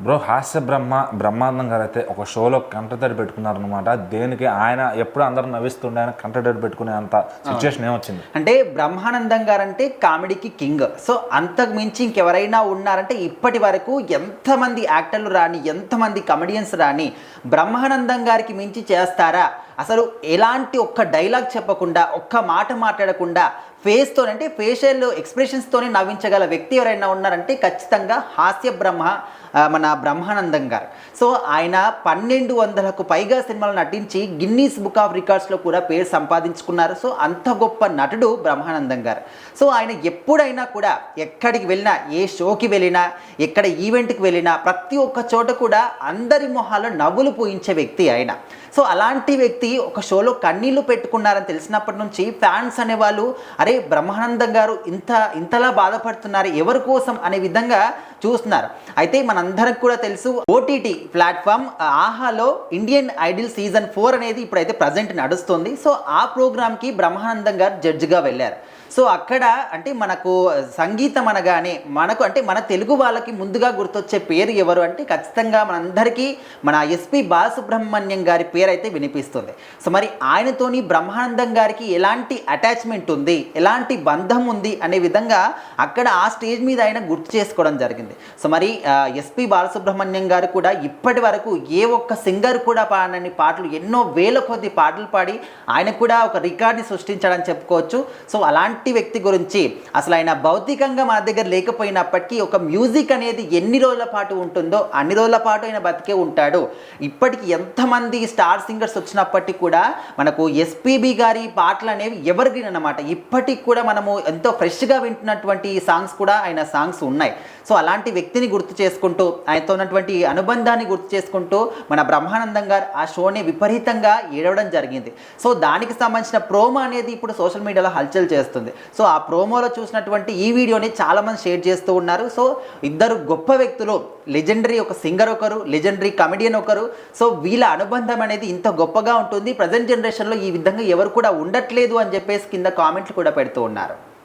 Bro హాస్య బ్రహ్మానందం గారు అయితే ఒక షోలో కంటతడి పెట్టుకున్నారనమాట. దేనికి ఆయన ఎప్పుడు అందరూ నవ్విస్తుండే ఆయన కంటతడి పెట్టుకునే అంత సిచ్యువేషన్ ఏమొచ్చింది అంటే బ్రహ్మానందం గారు అంటే కామెడీకి కింగ్. సో అంతకు మించి ఇంకెవరైనా ఉన్నారంటే ఇప్పటి వరకు ఎంతమంది యాక్టర్లు రాని, ఎంతమంది కమెడియన్స్ రాని బ్రహ్మానందం గారికి మించి చేస్తారా? అసలు ఎలాంటి ఒక్క డైలాగ్ చెప్పకుండా, ఒక్క మాట మాట్లాడకుండా ఫేస్తో అంటే ఫేషియల్ ఎక్స్ప్రెషన్స్తోనే నవ్వించగల వ్యక్తి ఎవరైనా ఉన్నారంటే ఖచ్చితంగా హాస్య మన బ్రహ్మానందం గారు. సో ఆయన 1200కు పైగా సినిమాలు నటించి గిన్నీస్ బుక్ ఆఫ్ రికార్డ్స్లో కూడా పేరు సంపాదించుకున్నారు. సో అంత గొప్ప నటుడు బ్రహ్మానందం గారు. సో ఆయన ఎప్పుడైనా కూడా ఎక్కడికి వెళ్ళినా, ఏ షోకి వెళ్ళినా, ఎక్కడ ఈవెంట్కి వెళ్ళినా ప్రతి ఒక్క చోట కూడా అందరి మొహాల్లో నవ్వులు పూయించే వ్యక్తి ఆయన. సో అలాంటి వ్యక్తి ఒక షోలో కన్నీళ్లు పెట్టుకున్నారని తెలిసినప్పటి నుంచి ఫ్యాన్స్ అనేవాళ్ళు అరే బ్రహ్మానందం గారు ఇంతలా బాధపడుతున్నారు ఎవరి కోసం అనే విధంగా చూస్తున్నారు. అయితే మనందరికి కూడా తెలుసు ఓటీటీ ప్లాట్ఫామ్ ఆహాలో ఇండియన్ ఐడల్ సీజన్ 4 అనేది ఇప్పుడైతే ప్రజెంట్ నడుస్తుంది. సో ఆ ప్రోగ్రామ్కి బ్రహ్మానందం గారు జడ్జిగా వెళ్ళారు. సో అక్కడ అంటే మనకు సంగీతం అనగానే మన తెలుగు వాళ్ళకి ముందుగా గుర్తొచ్చే పేరు ఎవరు అంటే ఖచ్చితంగా మనందరికీ మన ఎస్పి బాలసుబ్రహ్మణ్యం గారి పేరు అయితే వినిపిస్తుంది. సో మరి ఆయనతోని బ్రహ్మానందం గారికి ఎలాంటి అటాచ్మెంట్ ఉంది, ఎలాంటి బంధం ఉంది అనే విధంగా అక్కడ ఆ స్టేజ్ మీద ఆయన గుర్తు చేసుకోవడం జరిగింది. సో మరి ఎస్పి బాలసుబ్రహ్మణ్యం గారు కూడా ఇప్పటి వరకు ఏ ఒక్క సింగర్ కూడా పాడని పాటలు, ఎన్నో వేల కొద్ది పాటలు పాడి ఆయన కూడా ఒక రికార్డ్ని సృష్టించాడని చెప్పుకోవచ్చు. సో అలాంటి వ్యక్తి గురించి అసలు ఆయన భౌతికంగా మన దగ్గర లేకపోయినప్పటికీ ఒక మ్యూజిక్ అనేది ఎన్ని రోజుల పాటు ఉంటుందో అన్ని రోజుల పాటు ఆయన బతికే ఉంటాడు. ఇప్పటికి ఎంతమంది స్టార్ సింగర్స్ వచ్చినప్పటికీ కూడా మనకు ఎస్పీబీ గారి పాటలు అనేవి ఎవర్ గ్రీన్ అన్నమాట. ఇప్పటికి కూడా మనము ఎంతో ఫ్రెష్గా వింటున్నటువంటి సాంగ్స్ కూడా ఆయన సాంగ్స్ ఉన్నాయి. సో అలాంటి వ్యక్తిని గుర్తు చేసుకుంటూ, ఆయనతో ఉన్నటువంటి అనుబంధాన్ని గుర్తు చేసుకుంటూ మన బ్రహ్మానందం గారు ఆ షోని విపరీతంగా ఏడవడం జరిగింది. సో దానికి సంబంధించిన ప్రోమో అనేది ఇప్పుడు సోషల్ మీడియాలో హల్చల్ చేస్తుంది. సో ఆ ప్రోమోలో చూసినటువంటి ఈ వీడియోని చాలామంది షేర్ చేస్తూ ఉన్నారు. సో ఇద్దరు గొప్ప వ్యక్తులు, లెజెండరీ ఒక సింగర్ ఒకరు, లెజెండరీ కమెడియన్ ఒకరు. సో వీళ్ళ అనుబంధం అనేది ఇంత గొప్పగా ఉంటుంది, ప్రజెంట్ జనరేషన్లో ఈ విధంగా ఎవరు కూడా ఉండట్లేదు అని చెప్పేసి కింద కామెంట్లు కూడా పెడుతూ ఉన్నారు.